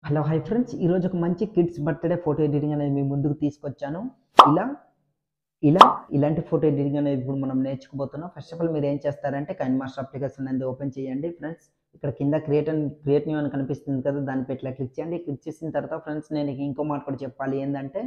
Hello hi friends, ఈరోజు ఒక మంచి కిడ్స్ బర్త్డే ఫోటో ఎడిటింగ్ అనేది మీ ముందుకు తీసుకొచ్చాను. ఇలా ఇలా ఇలాంటి ఫోటో ఎడిటింగ్ అనేది ఇప్పుడు మనం నేర్చుకోబోతున్నాం. ఫస్ట్ ఆఫ్ ఆల్ మీరు ఏం చేస్తారంటే కైన్ మాస్టర్ అప్లికేషన్ అనేది ఓపెన్ చేయండి ఫ్రెండ్స్. ఇక్కడ కింద క్రియేట్ న్యూ అని కనిపిస్తుంది కదా, దానిపై ఇట్లా క్లిక్ చేయండి. క్లిక్ చేసిన తర్వాత ఫ్రెండ్స్ నేను ఇంకో మాట కూడా చెప్పాలి. ఏంటంటే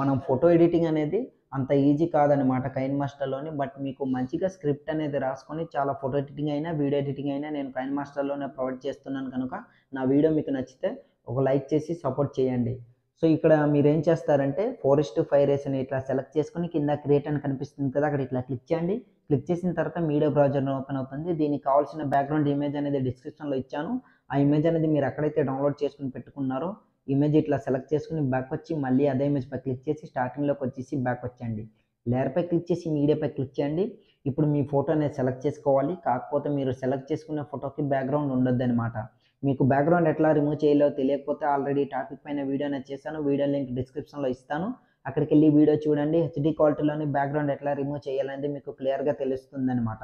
మనం ఫోటో ఎడిటింగ్ అనేది అంత ఈజీ కాదనమాట కైన్ మాస్టర్లోని. బట్ మీకు మంచిగా స్క్రిప్ట్ అనేది రాసుకొని చాలా ఫోటో ఎడిటింగ్ అయినా వీడియో ఎడిటింగ్ అయినా నేను కైన్ మాస్టర్లోనే ప్రొవైడ్ చేస్తున్నాను కనుక నా వీడియో మీకు నచ్చితే ఒక లైక్ చేసి సపోర్ట్ చేయండి. సో ఇక్కడ మీరు ఏం చేస్తారంటే 4:5 రేషియోని ఇట్లా సెలెక్ట్ చేసుకొని కింద క్రియేట్ అని కనిపిస్తుంది కదా, అక్కడ ఇట్లా క్లిక్ చేయండి. క్లిక్ చేసిన తర్వాత మీడియా బ్రౌజర్ ఓపెన్ అవుతుంది. దీనికి కావాల్సిన బ్యాక్గ్రౌండ్ ఇమేజ్ అనేది డిస్క్రిప్షన్లో ఇచ్చాను. ఆ ఇమేజ్ అనేది మీరు ఎక్కడైతే డౌన్లోడ్ చేసుకుని పెట్టుకున్నారో ఇమేజ్ ఇట్లా సెలెక్ట్ చేసుకుని బ్యాక్ వచ్చి మళ్ళీ అదే ఇమేజ్ పై క్లిక్ చేసి స్టార్టింగ్లోకి వచ్చేసి బ్యాక్ వచ్చేయండి. లేయర్పై క్లిక్ చేసి మీడియాపై క్లిక్ చేయండి. ఇప్పుడు మీ ఫోటో అనేది సెలెక్ట్ చేసుకోవాలి. కాకపోతే మీరు సెలెక్ట్ చేసుకునే ఫోటోకి బ్యాక్గ్రౌండ్ ఉండొద్దు అనమాట. మీకు బ్యాక్గ్రౌండ్ ఎట్లా రిమూవ్ చేయాలో తెలియకపోతే ఆల్రెడీ టాపిక్ పైన వీడియో అనేది చేశాను. వీడియో లింక్ డిస్క్రిప్షన్లో ఇస్తాను. అక్కడికి వెళ్ళి వీడియో చూడండి. హెచ్డి క్వాలిటీలోని బ్యాక్గ్రౌండ్ ఎట్లా రిమూవ్ చేయాలనేది మీకు క్లియర్గా తెలుస్తుంది అనమాట.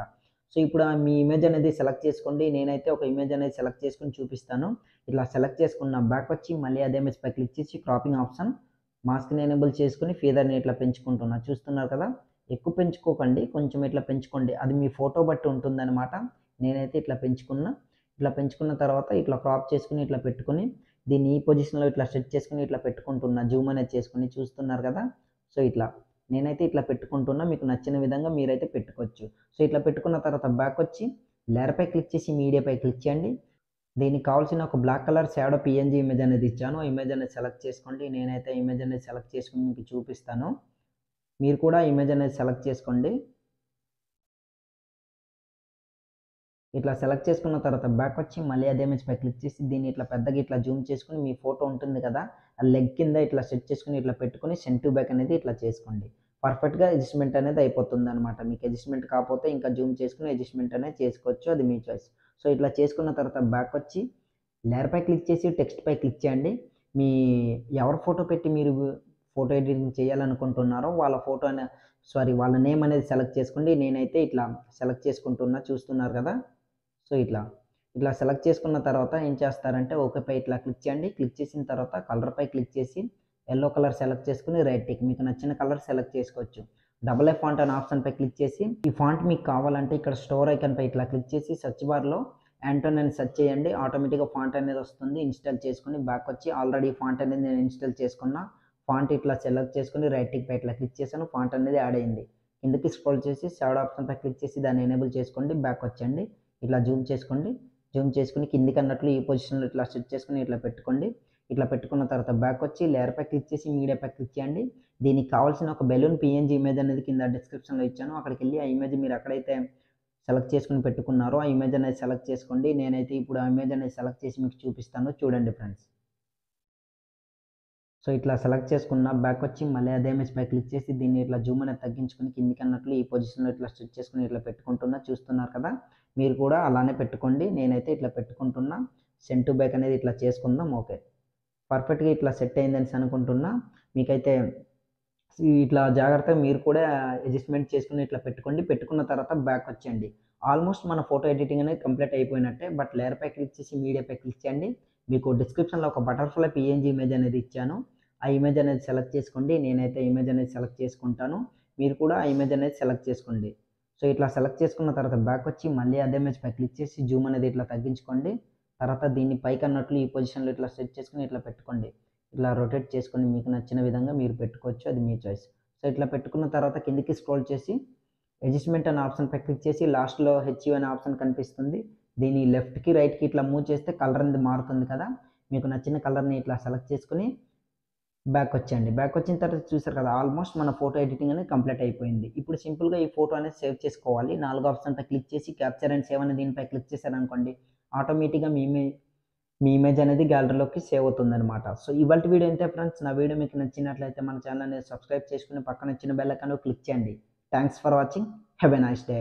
సో ఇప్పుడు మీ ఇమేజ్ అనేది సెలెక్ట్ చేసుకోండి. నేనైతే ఒక ఇమేజ్ అనేది సెలెక్ట్ చేసుకుని చూపిస్తాను. ఇట్లా సెలెక్ట్ చేసుకున్న బ్యాక్ వచ్చి మళ్ళీ అదే ఇమేజ్ పై క్లిక్ చేసి క్రాపింగ్ ఆప్షన్ మాస్క్ని ఎనేబుల్ చేసుకుని ఫీదర్ని ఇట్లా పెంచుకుంటున్నా. చూస్తున్నారు కదా, ఎక్కువ పెంచుకోకండి, కొంచెం ఇట్లా పెంచుకోండి. అది మీ ఫోటో బట్టి ఉంటుందన్నమాట. నేనైతే ఇట్లా పెంచుకున్నా. ఇట్లా పెంచుకున్న తర్వాత ఇట్లా క్రాప్ చేసుకుని ఇట్లా పెట్టుకుని దీన్ని ఈ పొజిషన్లో ఇట్లా సెట్ చేసుకుని ఇట్లా పెట్టుకుంటున్నా. జూమ్ అనేది చేసుకుని చూస్తున్నారు కదా. సో ఇట్లా నేనైతే ఇట్లా పెట్టుకుంటున్నా. మీకు నచ్చిన విధంగా మీరైతే పెట్టుకోవచ్చు. సో ఇట్లా పెట్టుకున్న తర్వాత బ్యాక్ వచ్చి లేయర్పై క్లిక్ చేసి మీడియాపై క్లిక్ చేయండి. దీనికి కావాల్సిన ఒక black colour shadow PNG image అనేది ఇచ్చాను. ఆ ఇమేజ్ అనేది సెలెక్ట్ చేసుకోండి. నేనైతే ఇమేజ్ అనేది సెలెక్ట్ చేసుకుని మీకు చూపిస్తాను. మీరు కూడా ఇమేజ్ అనేది సెలెక్ట్ చేసుకోండి. ఇట్లా సెలెక్ట్ చేసుకున్న తర్వాత బ్యాక్ వచ్చి మళ్ళీ అదే ఇమేజ్ పై క్లిక్ చేసి దీన్ని ఇట్లా పెద్దగా ఇట్లా జూమ్ చేసుకుని మీ ఫోటో ఉంటుంది కదా, ఆ లెగ్ కింద ఇట్లా సెట్ చేసుకుని ఇట్లా పెట్టుకుని సెండ్ టు బ్యాక్ అనేది ఇట్లా చేసుకోండి. పర్ఫెక్ట్గా అడ్జస్ట్మెంట్ అనేది అయిపోతుంది అనమాట. మీకు అడ్జస్ట్మెంట్ కాకపోతే ఇంకా జూమ్ చేసుకుని అడ్జస్ట్మెంట్ అనేది చేసుకోవచ్చు, అది మీ చాయిస్. సో ఇట్లా చేసుకున్న తర్వాత బ్యాక్ వచ్చి లేయర్పై క్లిక్ చేసి టెక్స్ట్పై క్లిక్ చేయండి. మీ ఎవరి ఫోటో పెట్టి మీరు ఫోటో ఎడిటింగ్ చేయాలనుకుంటున్నారో వాళ్ళ ఫోటో వాళ్ళ నేమ్ అనేది సెలెక్ట్ చేసుకోండి. నేనైతే ఇట్లా సెలెక్ట్ చేసుకుంటున్నా. చూస్తున్నారు కదా. సో ఇట్లా సెలెక్ట్ చేసుకున్న తర్వాత ఏం చేస్తారంటే ఓకేపై ఇట్లా క్లిక్ చేయండి. క్లిక్ చేసిన తర్వాత కలర్పై క్లిక్ చేసి ఎల్లో కలర్ సెలెక్ట్ చేసుకుని రైట్ టిక్, మీకు నచ్చిన కలర్ సెలెక్ట్ చేసుకోవచ్చు. డబుల్ ఎఫ్ ఫాంట్ అనే ఆప్షన్పై క్లిక్ చేసి ఈ ఫాంట్ మీకు కావాలంటే ఇక్కడ స్టోర్ ఐకాన్పై ఇట్లా క్లిక్ చేసి సెర్చ్ బార్లో యాంటోన్ అని సెర్చ్ చేయండి. ఆటోమేటిక్గా ఫాంట్ అనేది వస్తుంది. ఇన్స్టాల్ చేసుకుని బ్యాక్ వచ్చి ఆల్రెడీ ఫాంట్ అనేది నేను ఇన్స్టాల్ చేసుకున్నా. ఫాంట్ ఇట్లా సెలెక్ట్ చేసుకుని రైట్ టిక్ పై ఇట్లా క్లిక్ చేశాను. ఫాంట్ అనేది యాడ్ అయింది. కిందకి స్క్రోల్ చేసి షాడో ఆప్షన్పై క్లిక్ చేసి దాన్ని ఎనేబుల్ చేసుకోండి. బ్యాక్ వచ్చండి. ఇట్లా జూమ్ చేసుకోండి. జూమ్ చేసుకుని కిందికి అన్నట్లు ఈ పొజిషన్లో ఇట్లా సెట్ చేసుకుని ఇట్లా పెట్టుకోండి. ఇట్లా పెట్టుకున్న తర్వాత బ్యాక్ వచ్చి లేయర్పై క్లిక్ చేసి మీడియాపై క్లిక్ చేయండి. దీనికి కావాల్సిన ఒక బెలూన్ పిఎన్జీ ఇమేజ్ అనేది కింద డిస్క్రిప్షన్లో ఇచ్చాను. అక్కడికి వెళ్ళి ఆ ఇమేజ్ మీరు ఎక్కడైతే సెలెక్ట్ చేసుకుని పెట్టుకున్నారో ఆ ఇమేజ్ అనేది సెలెక్ట్ చేసుకోండి. నేనైతే ఇప్పుడు ఆ ఇమేజ్ అనేది సెలెక్ట్ చేసి మీకు చూపిస్తాను. చూడండి ఫ్రెండ్స్. సో ఇట్లా సెలెక్ట్ చేసుకున్న బ్యాక్ వచ్చి మళ్ళీ అదే ఇమేజ్ పై క్లిక్ చేసి దీన్ని ఇట్లా జూమ్ అనేది తగ్గించుకుని కిందికి అన్నట్లు ఈ పొజిషన్లో ఇట్లా స్టిచ్ చేసుకుని ఇట్లా పెట్టుకుంటున్నా. చూస్తున్నారు కదా, మీరు కూడా అలానే పెట్టుకోండి. నేనైతే ఇట్లా పెట్టుకుంటున్నా. సెండ్ టు బ్యాక్ అనేది ఇట్లా చేసుకుందాం. ఓకే, పర్ఫెక్ట్గా ఇట్లా సెట్ అయిందని అనుకుంటున్నా. మీకైతే ఇట్లా జాగ్రత్తగా మీరు కూడా అడ్జస్ట్మెంట్ చేసుకుని ఇట్లా పెట్టుకోండి. పెట్టుకున్న తర్వాత బ్యాక్ వచ్చేయండి. ఆల్మోస్ట్ మన ఫోటో ఎడిటింగ్ అనేది కంప్లీట్ అయిపోయినట్టే. బట్ లేయర్పై క్లిక్ చేసి మీడియాపై క్లిక్ చేయండి. మీకు డిస్క్రిప్షన్లో ఒక బటర్ఫ్లై పిఎన్జీ ఇమేజ్ అనేది ఇచ్చాను. ఆ ఇమేజ్ అనేది సెలెక్ట్ చేసుకోండి. నేనైతే ఇమేజ్ అనేది సెలెక్ట్ చేసుకుంటాను. మీరు కూడా ఆ ఇమేజ్ అనేది సెలెక్ట్ చేసుకోండి. సో ఇట్లా సెలెక్ట్ చేసుకున్న తర్వాత బ్యాక్ వచ్చి మళ్ళీ అదే ఇమేజ్ పై క్లిక్ చేసి జూమ్ అనేది ఇట్లా తగ్గించుకోండి. తర్వాత దీన్ని పైకి అన్నట్లు ఈ పొజిషన్లో ఇట్లా సెట్ చేసుకుని ఇట్లా పెట్టుకోండి. ఇట్లా రొటేట్ చేసుకొని మీకు నచ్చిన విధంగా మీరు పెట్టుకోవచ్చు, అది మీ చాయిస్. సో ఇట్లా పెట్టుకున్న తర్వాత కిందికి స్క్రోల్ చేసి అడ్జస్ట్మెంట్ అనే ఆప్షన్పై క్లిక్ చేసి లాస్ట్లో హెచ్యూ అనే ఆప్షన్ కనిపిస్తుంది. దీన్ని లెఫ్ట్కి రైట్కి ఇట్లా మూవ్ చేస్తే కలర్ అనేది మారుతుంది కదా. మీకు నచ్చిన కలర్ని ఇట్లా సెలెక్ట్ చేసుకుని బ్యాక్ వచ్చేయండి. బ్యాక్ వచ్చిన తర్వాత చూసారు కదా, ఆల్మోస్ట్ మన ఫోటో ఎడిటింగ్ అనేది కంప్లీట్ అయిపోయింది. ఇప్పుడు సింపుల్గా ఈ ఫోటో అనేది సేవ్ చేసుకోవాలి. 4 ఆప్షన్పై క్లిక్ చేసి క్యాప్చర్ అండ్ సేవ్ అనే దీనిపై క్లిక్ చేశారనుకోండి, ఆటోమేటిక్గా మీ ఇమేజ్ అనేది గ్యాలరీలోకి సేవ్ అవుతుందన్నమాట. సో ఇవాళ వీడియో అంతే ఫ్రెండ్స్. నా వీడియో మీకు నచ్చినట్లయితే మన ఛానల్ అనేది సబ్స్క్రైబ్ చేసుకుని పక్కన వచ్చిన బెల్ ఐకాన్ క్లిక్ చేయండి. Thanks for watching. Have a nice day.